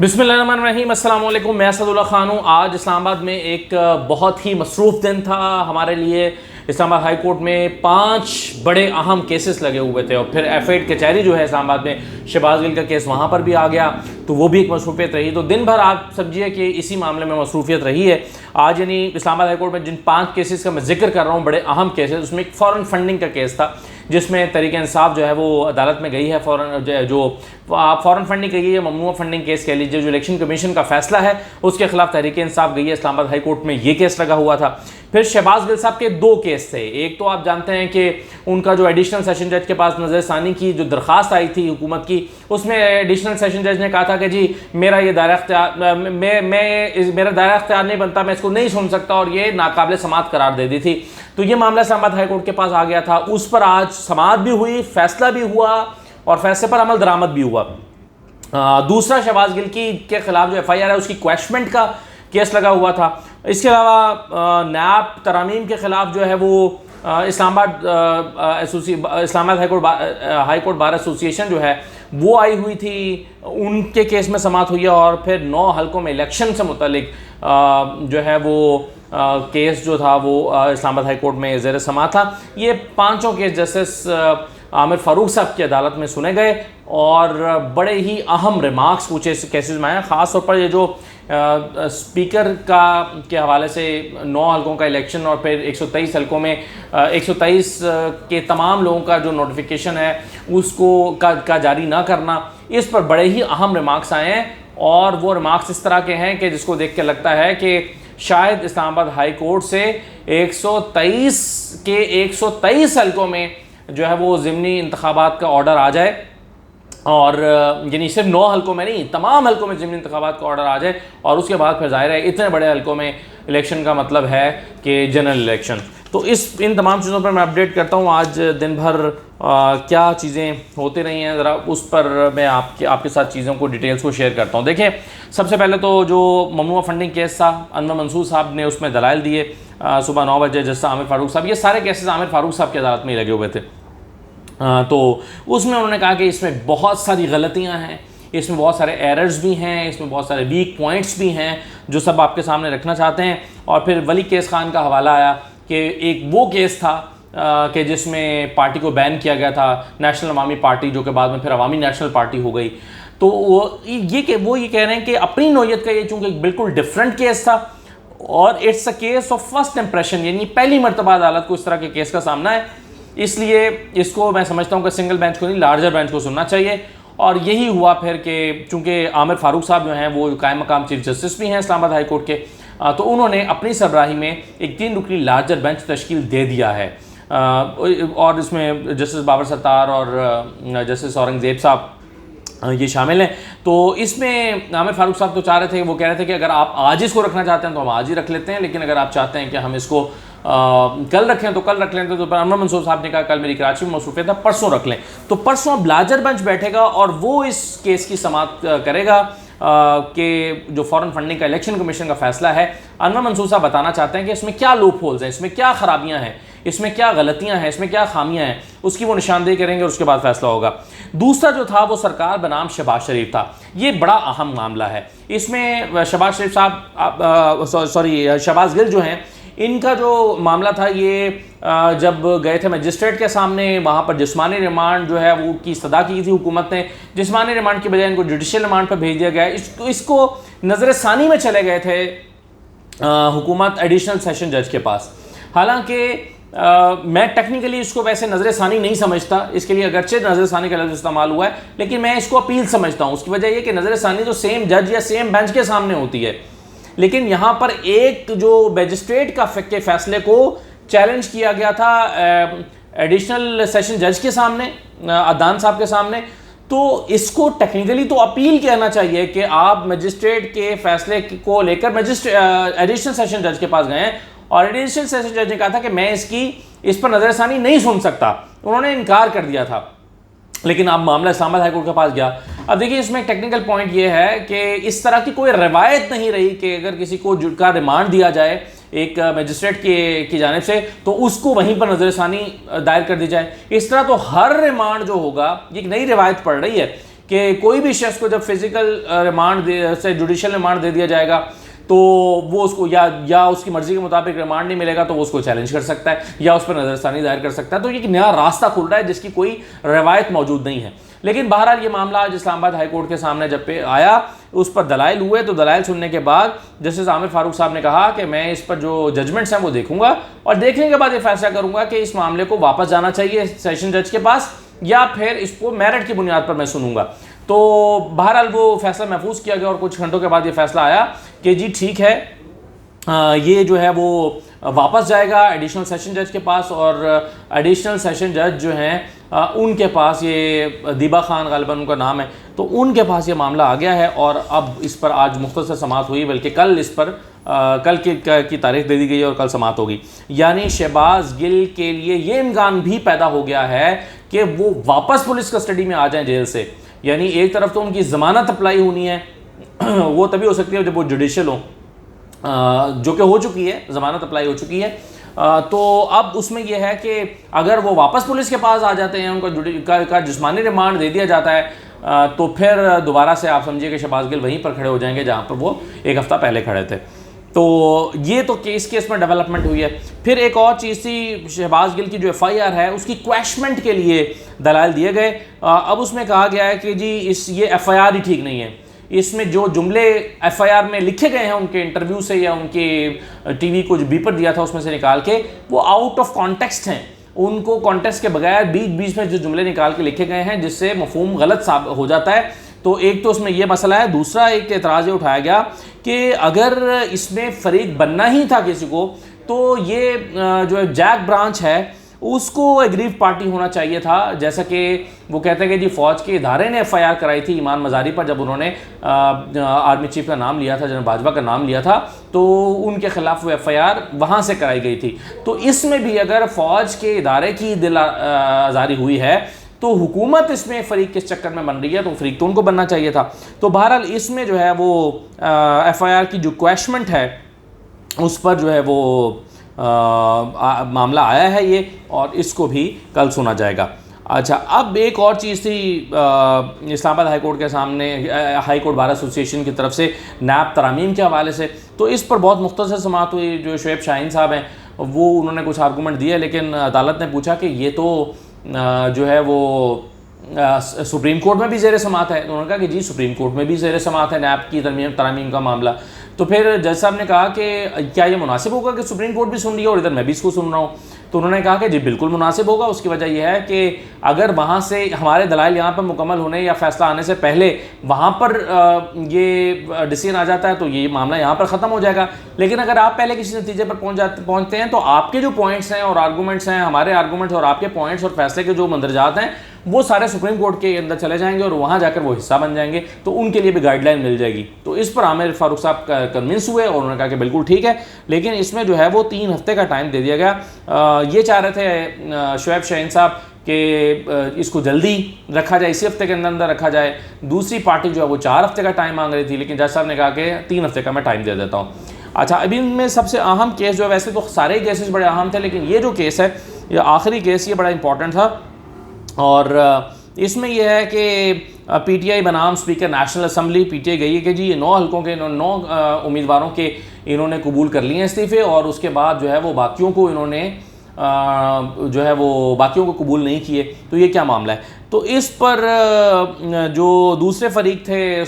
बिस्मिल्लाहिर्रहमानिर्रहीम, अस्सलाम वालेकुम। मैं असदुल्ला खान हूँ। आज इस्लामाबाद में एक बहुत ही मसरूफ़ दिन था हमारे लिए। इस्लामाबाद हाई कोर्ट में 5 बड़े अहम केसेस लगे हुए थे और फिर F8 कचहरी जो है इस्लामाबाद में, शहबाज गिल का केस वहाँ पर भी आ गया, तो वो भी एक मसरूफियत रही। तो दिन भर आप समझिए कि इसी मामले में मसरूफियत रही है। आज यानी इस्लामाबाद हाई कोर्ट में जिन 5 केसेस का मैं जिक्र कर रहा हूँ, बड़े अहम केसेस, उसमें एक फ़ॉरेन फंडिंग का केस था जिसमें तहरीक इंसाफ जो है वो अदालत में गई है। फ़ॉरेन फंडिंग का ये ममनुआ फंडिंग केस कह लीजिए, जो इलेक्शन कमीशन का फैसला है उसके खिलाफ तहरीक इंसाफ गई है। इस्लामाबाद हाई कोर्ट में ये केस लगा हुआ था। फिर शहबाज गिल साहब के 2 केस थे। एक तो आप जानते हैं कि उनका जो एडिशनल सेशन जज के पास नज़रसानी की जो दरख्वास्त आई थी हुकूमत की, उसमें एडिशनल सेशन जज ने कहा था कि जी मेरा ये दायरा इख्तियार मेरा दायरा इख्तियार नहीं बनता, मैं इसको नहीं सुन सकता, और ये नाकाबिल समाअत करार दे दी थी। तो ये मामला इस्लामाबाद हाई कोर्ट के पास आ गया था। उस पर आज समाअत भी हुई, फैसला भी हुआ और फैसले पर अमल दरामद भी हुआ। दूसरा शहबाज गिल के खिलाफ जो FIR है उसकी क्वैशमेंट का केस लगा हुआ था। इसके अलावा नायब तरामीम के खिलाफ जो है वो Islamabad high court bar association जो है वो आई हुई थी, उनके केस में समाअत हुई है। और फिर 9 हलकों में इलेक्शन से मुतल्लिक जो है वो केस जो था वो इस्लामाबाद हाई कोर्ट में ज़ेर समाअत था। ये 5 केस जस्टिस आमिर फ़ारूक साहब की अदालत में सुने गए और बड़े ही अहम रिमार्क्स कुछ केसेस में आए। ख़ास तौर पर ये जो स्पीकर के हवाले से 9 हलकों का इलेक्शन और फिर 123 हलकों में 123 के तमाम लोगों का जो नोटिफिकेशन है उसको का जारी ना करना, इस पर बड़े ही अहम रिमार्क्स आए हैं। और वो रिमार्क्स इस तरह के हैं कि जिसको देख के लगता है कि शायद इस्लामाबाद हाई कोर्ट से 123 हलकों में जो है वो ज़िमनी इंतखाबात का ऑर्डर आ जाए, और यानी सिर्फ 9 हलकों में नहीं, तमाम हलकों में ज़िमनी इंतखाबात का ऑर्डर आ जाए। और उसके बाद फिर ज़ाहिर है इतने बड़े हलकों में इलेक्शन का मतलब है कि जनरल इलेक्शन। तो इन तमाम चीज़ों पर मैं अपडेट करता हूँ। आज दिन भर क्या चीज़ें होती रही हैं, ज़रा उस पर मैं आपके साथ चीज़ों को डिटेल्स को शेयर करता हूँ। देखिए, सबसे पहले तो जो ममनुआ फंडिंग केस था, अनवर मंसूर साहब ने उसमें दलाइल दिए सुबह 9 बजे। जैसा आमिर फ़ारूक साहब, ये सारे केसेस आमिर फ़ारूक साहब की अदालत में ही लगे हुए थे। तो उसमें उन्होंने कहा कि इसमें बहुत सारी गलतियाँ हैं, इसमें बहुत सारे एरर्स भी हैं, इसमें बहुत सारे वीक पॉइंट्स भी हैं जो सब आपके सामने रखना चाहते हैं। और फिर वली केस खान का हवाला आया कि एक वो केस था कि जिसमें पार्टी को बैन किया गया था, नेशनल अवामी पार्टी, जो कि बाद में फिर अवामी नेशनल पार्टी हो गई। तो वो ये कह रहे हैं कि अपनी नौयत का ये चूँकि एक बिल्कुल डिफरेंट केस था और it's a case of first impression, यानी पहली मरतबा अदालत को इस तरह के केस का सामना है, इसलिए इसको मैं समझता हूँ कि सिंगल बेंच को नहीं, लार्जर बेंच को सुनना चाहिए। और यही हुआ फिर कि चूँकि आमिर फ़ारूक साहब जो हैं वो कायम मकाम चीफ जस्टिस भी हैं इस्लामाबाद हाई कोर्ट के, तो उन्होंने अपनी सरबराही में एक 3 रुकनी लार्जर बेंच तश्कील दे दिया है। और इसमें जस्टिस बाबर सत्तार और जस्टिस औरंगज़ेब साहब ये शामिल हैं। तो इसमें आमिर फ़ारूक साहब तो चाह रहे थे, वो कह रहे थे कि अगर आप आज इसको रखना चाहते हैं तो हम आज ही रख लेते हैं, लेकिन अगर आप चाहते हैं कि हम इसको कल रखें तो कल रख लें। तो अनवर मंसूर साहब ने कहा कल मेरी कराची में मसरूफियत है, परसों रख लें। तो परसों अब लार्जर बेंच बैठेगा और वो इस केस की समाअत करेगा कि जो फ़ॉरेन फंडिंग का इलेक्शन कमीशन का फैसला है, अनवर मंसूर साहब बताना चाहते हैं कि इसमें क्या लूप होल्स हैं, इसमें क्या खराबियां हैं, इसमें क्या गलतियां हैं, इसमें क्या खामियां हैं, उसकी वो निशानदेही करेंगे और उसके बाद फैसला होगा। दूसरा जो था वो सरकार बनाम शहबाज शरीफ था। ये बड़ा अहम मामला है। इसमें शहबाज शरीफ साहब शहबाज गिल जो हैं, इनका जो मामला था ये जब गए थे मजिस्ट्रेट के सामने, वहाँ पर जिस्मानी रिमांड जो है वो की इस्तदा की थी हुकूमत ने। जिस्मानी रिमांड की बजाय इनको जुडिशियल रिमांड पर भेज दिया गया। इसको नज़रसानी में चले गए थे हुकूमत एडिशनल सेशन जज के पास। हालांकि मैं टेक्निकली इसको वैसे नज़रसानी नहीं समझता, इसके लिए अगरचे नज़रसानी का लफ्ज़ इस्तेमाल हुआ है, लेकिन मैं इसको अपील समझता हूँ। उसकी वजह यह कि नज़रसानी तो सेम जज या सेम बेंच के सामने होती है, लेकिन यहाँ पर एक जो मजिस्ट्रेट के फैसले को चैलेंज किया गया था एडिशनल सेशन जज के सामने, अदान साहब के सामने। तो इसको टेक्निकली तो अपील कहना चाहिए कि आप मजिस्ट्रेट के फैसले को लेकर एडिशनल सेशन जज के पास गए हैं और एडिशनल सेशन जज ने कहा था कि मैं इस पर नज़रसानी नहीं सुन सकता, उन्होंने इनकार कर दिया था। लेकिन अब मामला इस्लामाबाद हाई कोर्ट के पास गया। अब देखिए, इसमें टेक्निकल पॉइंट ये है कि इस तरह की कोई रवायत नहीं रही कि अगर किसी को का रिमांड दिया जाए एक मजिस्ट्रेट की जानिब से तो उसको वहीं पर नज़रसानी दायर कर दी जाए। इस तरह तो हर रिमांड जो होगा, ये एक नई रिवायत पड़ रही है कि कोई भी शख्स को जब फिजिकल रिमांड से जुडिशियल रिमांड दे दिया जाएगा तो वो उसको या उसकी मर्जी के मुताबिक रिमांड नहीं मिलेगा तो वो उसको चैलेंज कर सकता है या उस पर नजरसानी दायर कर सकता है। तो ये एक नया रास्ता खुल रहा है जिसकी कोई रवायत मौजूद नहीं है। लेकिन बहरहाल ये मामला आज इस्लामाबाद हाई कोर्ट के सामने जब पे आया, उस पर दलाइल हुए, तो दलाइल सुनने के बाद जस्टिस आमिर फारूक साहब ने कहा कि मैं इस पर जो जजमेंट्स हैं वो देखूंगा और देखने के बाद ये फैसला करूंगा कि इस मामले को वापस जाना चाहिए सेशन जज के पास या फिर इसको मेरिट की बुनियाद पर मैं सुनूंगा। तो बहरहाल वो फैसला महफूज किया गया और कुछ घंटों के बाद ये फैसला आया कि जी ठीक है, ये जो है वो वापस जाएगा एडिशनल सेशन जज के पास और एडिशनल सेशन जज जो हैं उनके पास, ये दीबा खान गालिबन उनका नाम है, तो उनके पास ये मामला आ गया है और अब इस पर आज मुख्तसर समाअत हुई, बल्कि कल इस पर कल की तारीख दे दी गई है और कल समाअत होगी। यानी शहबाज गिल के लिए ये इम्कान भी पैदा हो गया है कि वो वापस पुलिस कस्टडी में आ जाएं जेल से। यानी एक तरफ तो उनकी ज़मानत अप्लाई होनी है, वो तभी हो सकती है जब वो जुडिशियल हो, जो कि हो चुकी है, ज़मानत अप्लाई हो चुकी है। तो अब उसमें यह है कि अगर वो वापस पुलिस के पास आ जाते हैं, उनका जिस्मानी रिमांड दे दिया जाता है, तो फिर दोबारा से आप समझिए कि शहबाज गिल वहीं पर खड़े हो जाएंगे जहाँ पर वो एक हफ़्ता पहले खड़े थे। तो ये तो केस में डेवलपमेंट हुई है। फिर एक और चीज़ थी, शहबाज गिल की जो FIR है उसकी क्वैशमेंट के लिए दलाइल दिए गए। अब उसमें कहा गया है कि जी ये FIR ही ठीक नहीं है, इसमें जो जुमले FIR में लिखे गए हैं उनके इंटरव्यू से या उनके TV को जो बीपर दिया था उसमें से निकाल के, वो आउट ऑफ कॉन्टेक्स्ट हैं। उनको कॉन्टेक्स्ट के बगैर बीच में जो जुमले निकाल के लिखे गए हैं जिससे मफहूम गलत हो जाता है। तो एक तो उसमें यह मसला है। दूसरा एक एतराज़ ये उठाया गया कि अगर इसमें फरीक बनना ही था किसी को, तो ये जो जैक ब्रांच है उसको एग्रीव पार्टी होना चाहिए था। जैसा कि वो कहते हैं कि जी फ़ौज के इदारे ने FIR कराई थी ईमान मज़ारी पर, जब उन्होंने आर्मी चीफ का नाम लिया था, जनरल बाजवा का नाम लिया था, तो उनके ख़िलाफ़ वो FIR वहाँ से कराई गई थी। तो इसमें भी अगर फ़ौज के इदारे की दिल आज़ारी हुई है तो हुकूमत इसमें फ़रीक किस चक्कर में बन रही है, तो फ़रीक तो उनको बनना चाहिए था। तो बहरहाल इसमें जो है वो FIR की जो क्वैशमेंट है उस पर जो है वो मामला आया है ये, और इसको भी कल सुना जाएगा। अच्छा, अब एक और चीज़ थी इस्लामाबाद हाई कोर्ट के सामने, हाई कोर्ट बार एसोसिएशन की तरफ से नैब तरामीम के हवाले से। तो इस पर बहुत मुख्तसर समाअत हुई। जो शुएब शाहीन साहब हैं वो उन्होंने कुछ आर्गूमेंट दिए, लेकिन अदालत ने पूछा कि ये तो जो है वो सुप्रीम कोर्ट में भी ज़ेर समाअत है। तो उन्होंने कहा कि जी सुप्रीम कोर्ट में भी ज़ेर समाअत है नैब की तरामीम का मामला। तो फिर जज साहब ने कहा कि क्या ये मुनासिब होगा कि सुप्रीम कोर्ट भी सुन रही है और इधर मैं भी इसको सुन रहा हूँ। तो उन्होंने कहा कि जी बिल्कुल मुनासिब होगा। उसकी वजह यह है कि अगर वहाँ से हमारे दलाइल यहाँ पर मुकम्मल होने या फैसला आने से पहले वहाँ पर ये डिसीजन आ जाता है तो ये मामला यहाँ पर ख़त्म हो जाएगा। लेकिन अगर आप पहले किसी नतीजे पर पहुँचते हैं तो आपके जो पॉइंट्स हैं और आर्गूमेंट्स हैं, हमारे आर्गूमेंट्स और आपके पॉइंट्स और फैसले के जो मंदरजात हैं, वो सारे सुप्रीम कोर्ट के अंदर चले जाएंगे और वहाँ जाकर वो हिस्सा बन जाएंगे। तो उनके लिए भी गाइडलाइन मिल जाएगी। तो इस पर आमिर फारूक साहब कन्विंस हुए और उन्होंने कहा कि बिल्कुल ठीक है, लेकिन इसमें जो है वो 3 हफ्ते का टाइम दे दिया गया। ये चाह रहे थे शुएब शाहीन साहब कि इसको जल्दी रखा जाए, इसी हफ्ते के अंदर रखा जाए। दूसरी पार्टी जो है वो 4 हफ्ते का टाइम मांग रही थी, लेकिन जज साहब ने कहा कि 3 हफ्ते का मैं टाइम दे देता हूँ। अच्छा, अभी इनमें सबसे अहम केस जो है, वैसे तो सारे ही केसेस बड़े अहम थे, लेकिन ये जो केस है, ये आखिरी केस, ये बड़ा इंपॉर्टेंट था। और इसमें यह है कि PTI बनाम स्पीकर नेशनल असम्बली PTI गई है कि जी ये 9 हल्कों के 9 उम्मीदवारों के इन्होंने कबूल कर लिए हैं इस्तीफ़े, और उसके बाद जो है वो बाकियों को इन्होंने जो है वो बाकियों को कबूल नहीं किए। तो ये क्या मामला है? तो इस पर जो दूसरे फरीक थे,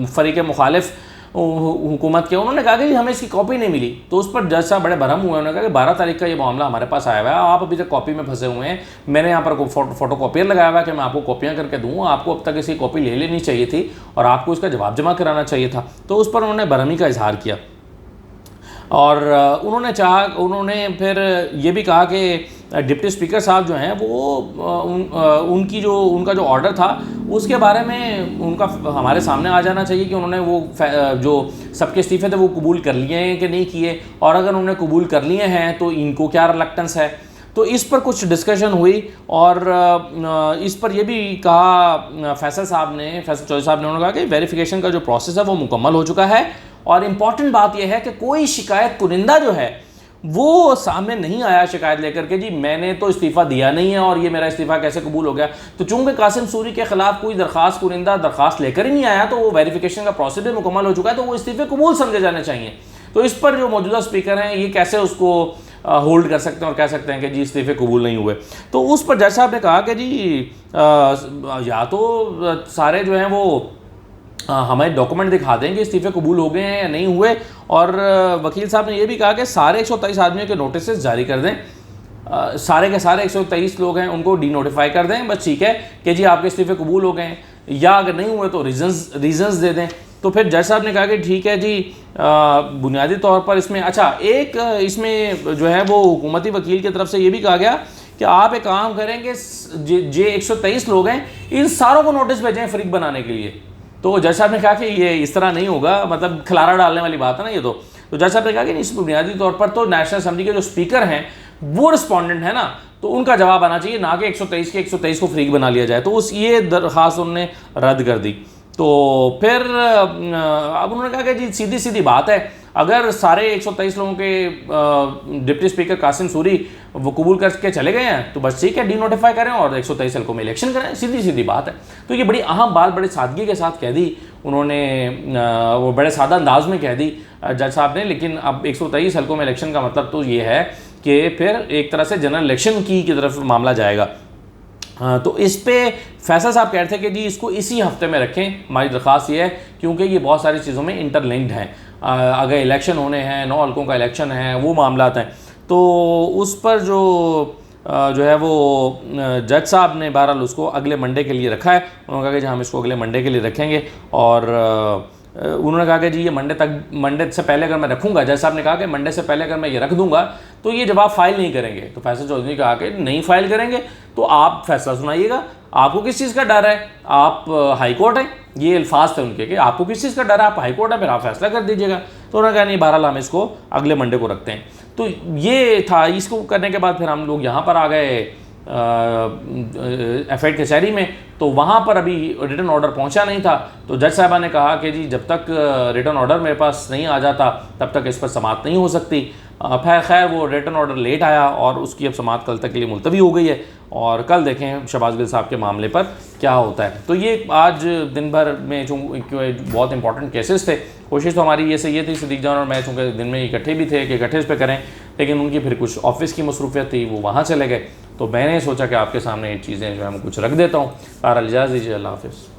फरीक मुखालिफ हुकूमत के, उन्होंने कहा कि हमें इसकी कॉपी नहीं मिली। तो उस पर जज साहब बड़े भरम हुए। उन्होंने कहा कि 12 तारीख का ये मामला हमारे पास आया हुआ है, आप अभी तक कॉपी में फंसे हुए हैं। मैंने यहाँ पर फोटो कॉपियर लगाया हुआ है कि मैं आपको कॉपियाँ करके दूँ, आपको अब तक इसकी कॉपी ले लेनी चाहिए थी और आपको इसका जवाब जमा कराना चाहिए था। तो उस पर उन्होंने भरमी का इजहार किया और उन्होंने फिर ये भी कहा कि डिप्टी स्पीकर साहब जो हैं वो उनका जो ऑर्डर था उसके बारे में उनका हमारे सामने आ जाना चाहिए कि उन्होंने वो जो सबके इस्तीफे थे वो कबूल कर लिए हैं कि नहीं किए, और अगर उन्होंने कबूल कर लिए हैं तो इनको क्या रिलक्टेंस है। तो इस पर कुछ डिस्कशन हुई और इस पर यह भी कहा फैसल चौधरी साहब ने, उन्होंने कहा कि वेरिफिकेशन का जो प्रोसेस है वो मुकम्मल हो चुका है, और इम्पॉर्टेंट बात यह है कि कोई शिकायत कुनिंदा जो है वो सामने नहीं आया शिकायत लेकर के जी मैंने तो इस्तीफ़ा दिया नहीं है और ये मेरा इस्तीफ़ा कैसे कबूल हो गया। तो चूंकि कासिम सूरी के खिलाफ कोई दरखास्त कुरिंदा दरखास्त लेकर ही नहीं आया, तो वो वेरिफिकेशन का प्रोसेस भी मुकम्मल हो चुका है, तो वो इस्तीफ़े कबूल समझे जाने चाहिए। तो इस पर जो मौजूदा स्पीकर हैं ये कैसे उसको होल्ड कर सकते हैं और कह सकते हैं कि जी इस्तीफ़े कबूल नहीं हुए। तो उस पर जज साहब ने कहा कि जी या तो सारे जो हैं वो हमें डॉक्यूमेंट दिखा दें कि इस्तीफ़े कबूल हो गए हैं या नहीं हुए, और वकील साहब ने यह भी कहा कि सारे 123 आदमियों के नोटिस जारी कर दें, सारे के सारे 123 लोग हैं उनको डी नोटिफाई कर दें, बस ठीक है कि जी आपके इस्तीफ़े कबूल हो गए हैं, या अगर नहीं हुए तो रीज़न्स दे दें। तो फिर जज साहब ने कहा कि ठीक है जी, बुनियादी तौर पर इसमें अच्छा एक इसमें जो है वो हुकूमती वकील की तरफ से ये भी कहा गया कि आप एक काम करें कि जे 123 लोग हैं इन सारों को नोटिस भेजें फरीक बनाने के लिए। तो जज साहब ने कहा कि ये इस तरह नहीं होगा, मतलब खिलारा डालने वाली बात है ना ये। तो जज साहब ने कहा कि इस बुनियादी तौर पर तो नेशनल असेंबली के जो स्पीकर हैं वो रिस्पॉन्डेंट है ना, तो उन्होंका जवाब आना चाहिए, ना कि 123 के 123 को फ्रीक बना लिया जाए। तो ये दरख्वास्त उन्होंने रद्द कर दी। तो फिर अब उन्होंने कहा कि जी सीधी सीधी बात है, अगर सारे 123 लोगों के डिप्टी स्पीकर कासिम सूरी वो कबूल करके चले गए हैं तो बस ठीक है, डी नोटिफाई करें और 123 हल्कों में इलेक्शन करें, सीधी सीधी बात है। तो ये बड़ी अहम बात बड़े सादगी के साथ कह दी उन्होंने, वो बड़े सादा अंदाज में कह दी जज साहब ने। लेकिन अब 123 हल्कों में इलेक्शन का मतलब तो ये है कि फिर एक तरह से जनरल इलेक्शन की तरफ मामला जाएगा। तो इस पे फैसल साहब कह रहे थे कि जी इसको इसी हफ्ते में रखें, हमारी दरख्वास्त ये है, क्योंकि ये बहुत सारी चीज़ों में इंटरलिंक्ड हैं। अगर इलेक्शन होने हैं, 9 हल्कों का इलेक्शन है, वो मामलात हैं, तो उस पर जो है वो जज साहब ने बहरहाल उसको अगले मंडे के लिए रखा है। उन्होंने कहा कि जी हम इसको अगले मंडे के लिए रखेंगे, और उन्होंने कहा कि जी ये मंडे से पहले अगर मैं रखूँगा, जज साहब ने कहा कि मंडे से पहले अगर मैं ये रख दूंगा तो ये जवाब फाइल नहीं करेंगे। तो फैसल चौधरी ने कहा कि नहीं फाइल करेंगे तो आप फैसला सुनाइएगा, आपको किस चीज़ का डर है, आप हाई कोर्ट हैं, ये अल्फाज थे उनके कि आपको किस चीज़ का डर है, आप हाई कोर्ट है, फिर आप फैसला कर दीजिएगा। तो उन्होंने कहा नहीं बहरहाल हम इसको अगले मंडे को रखते हैं। तो ये था, इसको करने के बाद फिर हम लोग यहाँ पर आ गए एफएड कचहरी में। तो वहाँ पर अभी रिटर्न ऑर्डर पहुँचा नहीं था, तो जज साहबा ने कहा कि जी जब तक रिटर्न ऑर्डर मेरे पास नहीं आ जाता तब तक इस पर समाअत नहीं हो सकती। फिर खैर वो रिटर्न ऑर्डर लेट आया और उसकी अब समाअत कल तक के लिए मुलतवी हो गई है, और कल देखें शहबाज गिल साहब के मामले पर क्या होता है। तो ये आज दिन भर में जो बहुत इंपॉर्टेंट केसेस थे, कोशिश तो हमारी ये थी सिद्दीक जान और मैं, चूँकि दिन में इकट्ठे भी थे कि इकट्ठे इस पर करें, लेकिन उनकी फिर कुछ ऑफिस की मसरूफियत थी, वो वहाँ चले गए। तो मैंने सोचा कि आपके सामने ये चीज़ें जो है मैं कुछ रख देता हूँ। कार इजाज़त दीजिए, अल्लाह हाफ़िज़।